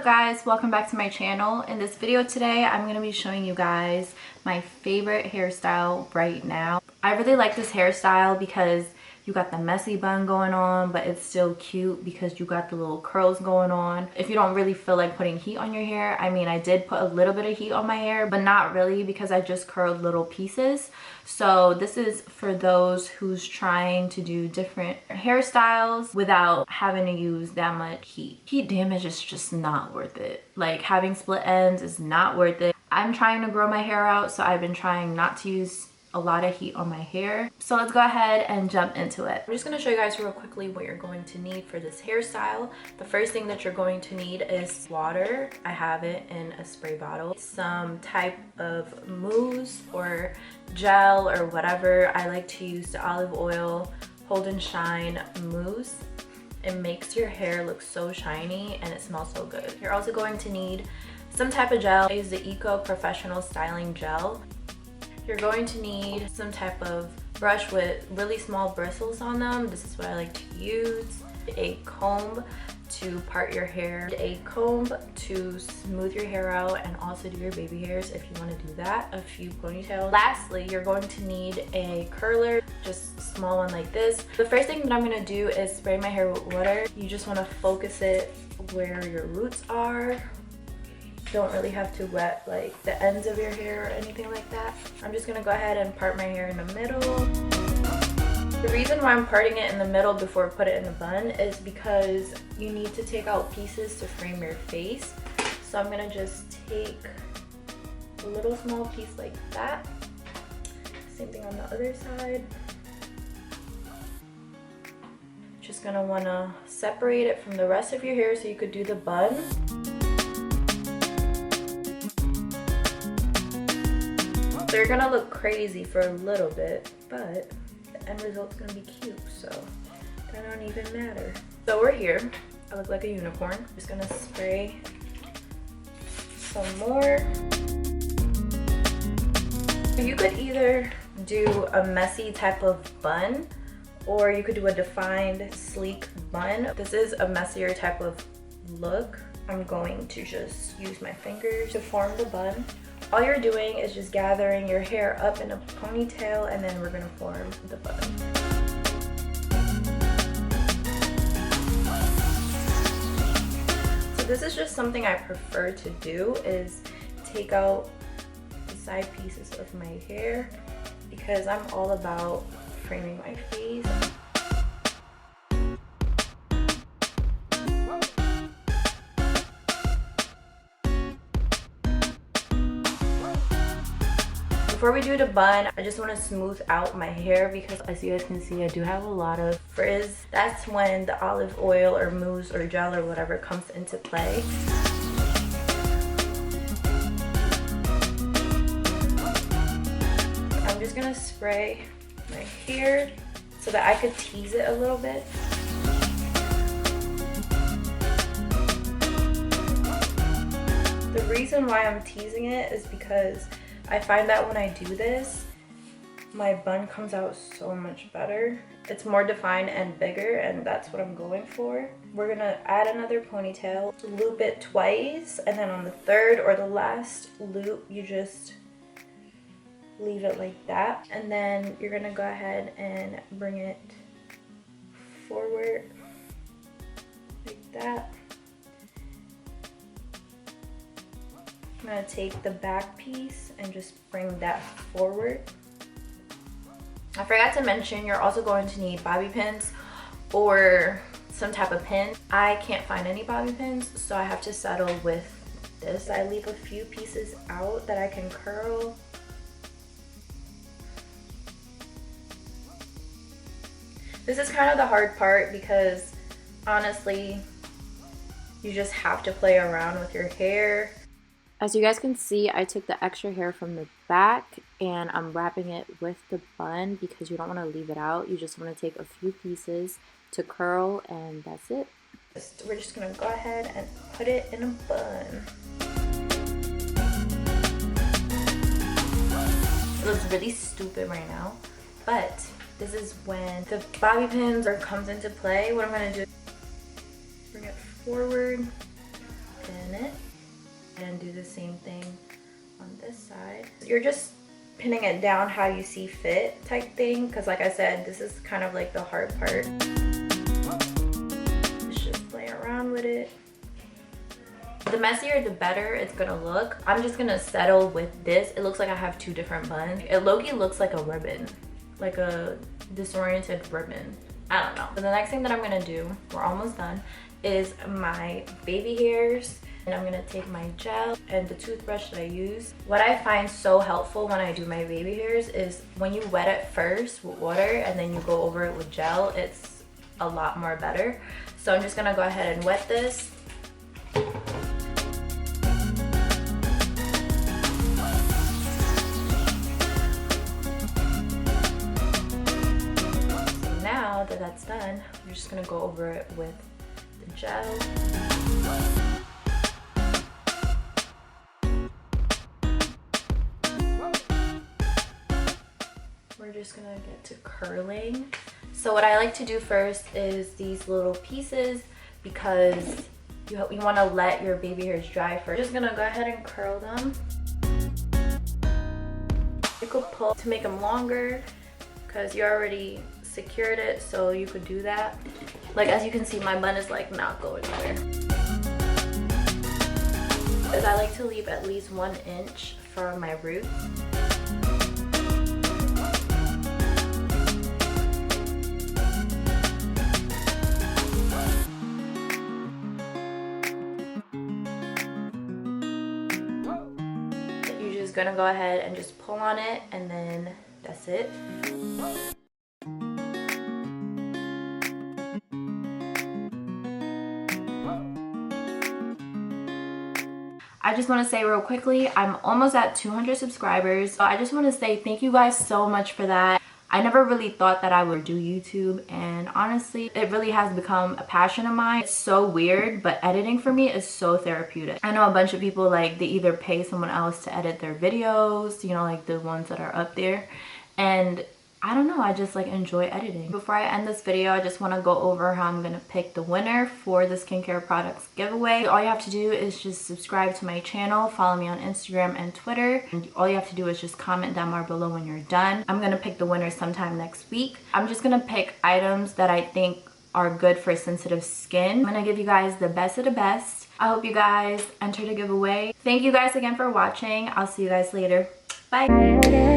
guys, welcome back to my channel. In this video today, I'm going to be showing you guys my favorite hairstyle right now. I really like this hairstyle because you got the messy bun going on, but it's still cute because you got the little curls going on. If you don't really feel like putting heat on your hair, I mean, I did put a little bit of heat on my hair, but not really because I just curled little pieces. So this is for those who's trying to do different hairstyles without having to use that much heat. Heat damage is just not worth it. Like, having split ends is not worth it. I'm trying to grow my hair out, so I've been trying not to use a lot of heat on my hair. So let's go ahead and jump into it. I'm just going to show you guys real quickly what you're going to need for this hairstyle. The first thing that you're going to need is water. I have it in a spray bottle. Some type of mousse or gel or whatever. I like to use the olive oil Hold and Shine mousse. It makes your hair look so shiny and it smells so good. You're also going to need some type of gel. I use the Eco Professional Styling Gel. You're going to need some type of brush with really small bristles on them. This is what I like to use. A comb to part your hair. A comb to smooth your hair out and also do your baby hairs if you want to do that. A few ponytails. Lastly, you're going to need a curler, just a small one like this. The first thing that I'm going to do is spray my hair with water. You just want to focus it where your roots are. Don't really have to wet like the ends of your hair or anything like that. I'm just gonna go ahead and part my hair in the middle. The reason why I'm parting it in the middle before I put it in the bun is because you need to take out pieces to frame your face. So I'm gonna just take a little small piece like that. Same thing on the other side. Just gonna wanna separate it from the rest of your hair so you could do the bun. They're gonna look crazy for a little bit, but the end result's gonna be cute, so that don't even matter. So we're here. I look like a unicorn. Just gonna spray some more. You could either do a messy type of bun, or you could do a defined, sleek bun. This is a messier type of look. I'm going to just use my fingers to form the bun. All you're doing is just gathering your hair up in a ponytail, and then we're gonna form the bun. So this is just something I prefer to do, is take out the side pieces of my hair because I'm all about framing my face. Before we do the bun, I just want to smooth out my hair because, as you guys can see, I do have a lot of frizz. That's when the olive oil or mousse or gel or whatever comes into play. I'm just going to spray my hair so that I could tease it a little bit. The reason why I'm teasing it is because I find that when I do this, my bun comes out so much better. It's more defined and bigger, and that's what I'm going for. We're gonna add another ponytail, loop it twice, and then on the third or the last loop, you just leave it like that. And then you're gonna go ahead and bring it forward like that. I'm going to take the back piece and just bring that forward. I forgot to mention, you're also going to need bobby pins or some type of pin. I can't find any bobby pins, so I have to settle with this. I leave a few pieces out that I can curl. This is kind of the hard part because honestly, you just have to play around with your hair. As you guys can see, I took the extra hair from the back and I'm wrapping it with the bun because you don't want to leave it out. You just want to take a few pieces to curl, and that's it. We're just going to go ahead and put it in a bun. It looks really stupid right now, but this is when the bobby pins comes into play. What I'm going to do is bring it forward pin it and do the same thing on this side. You're just pinning it down how you see fit type thing, because like I said, this is kind of like the hard part. Just play around with it. The messier the better it's gonna look. I'm just gonna settle with this. It looks like I have two different buns. It low-key looks like a ribbon, like a disoriented ribbon. I don't know. But the next thing that I'm gonna do, we're almost done, is my baby hairs. And I'm gonna take my gel and the toothbrush that I use. What I find so helpful when I do my baby hairs is when you wet it first with water and then you go over it with gel, it's a lot more better. So I'm just gonna go ahead and wet this. Now that that's done, we're just gonna go over it with the gel. We're just gonna get to curling. So what I like to do first is these little pieces, because you want to let your baby hairs dry first. Just gonna go ahead and curl them. You could pull to make them longer because you already secured it, so you could do that. Like, as you can see, my bun is like not going anywhere. Because I like to leave at least 1 inch for my roots. You're just gonna go ahead and just pull on it, and then that's it. I just want to say real quickly, I'm almost at 200 subscribers. So I just want to say thank you guys so much for that. I never really thought that I would do YouTube, and honestly, it really has become a passion of mine. It's so weird, but editing for me is so therapeutic. I know a bunch of people, like, they either pay someone else to edit their videos, you know, like the ones that are up there, and I don't know, I just like enjoy editing. Before I end this video, I just want to go over how I'm going to pick the winner for the skincare products giveaway. All you have to do is just subscribe to my channel, follow me on Instagram and Twitter, and all you have to do is just comment down below when you're done. I'm going to pick the winner sometime next week. I'm just going to pick items that I think are good for sensitive skin. I'm going to give you guys the best of the best. I hope you guys enter the giveaway. Thank you guys again for watching. I'll see you guys later. Bye.